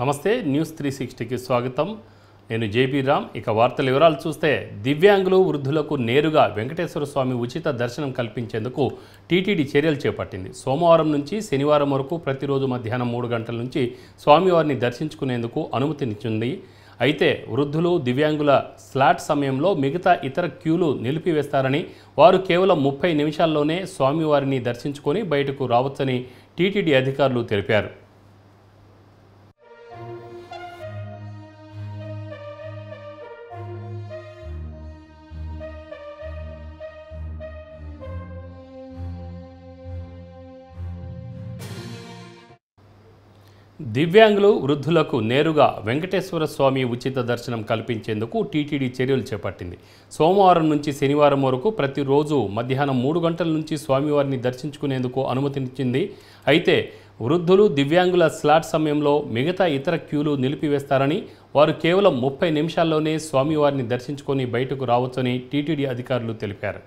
నమస్తే న్యూస్ 360కి స్వాగతం. నేను జేబీ రామ్. ఇక వార్తల వివరాలు చూస్తే దివ్యాంగులు వృద్ధులకు నేరుగా వెంకటేశ్వర స్వామి ఉచిత దర్శనం కల్పించేందుకు టీటీడీ చర్యలు చేపట్టింది. సోమవారం నుంచి శనివారం వరకు ప్రతిరోజు మధ్యాహ్నం 3 గంటల నుంచి స్వామివారిని దర్శించుకునేందుకు అనుమతినిచ్చింది. అయితే వృద్ధులు దివ్యాంగుల స్లాట్ సమయంలో మిగతా ఇతర క్యూలు నిలిపివేస్తారని, వారు కేవలం 30 నిమిషాల్లోనే స్వామివారిని దర్శించుకొని బయటకు రావచ్చని టీటీడీ అధికారులు తెలిపారు. దివ్యాంగులు వృద్ధులకు నేరుగా వెంకటేశ్వర స్వామి ఉచిత దర్శనం కల్పించేందుకు టీటీడీ చర్యలు చేపట్టింది. సోమవారం నుంచి శనివారం వరకు ప్రతిరోజు మధ్యాహ్నం 3 గంటల నుంచి స్వామివారిని దర్శించుకునేందుకు అనుమతినిచ్చింది. అయితే వృద్ధులు దివ్యాంగుల స్లాట్ సమయంలో మిగతా ఇతర క్యూలు నిలిపివేస్తారని, వారు కేవలం 30 నిమిషాల్లోనే స్వామివారిని దర్శించుకొని బయటకు రావచ్చని టీటీడీ అధికారులు తెలిపారు.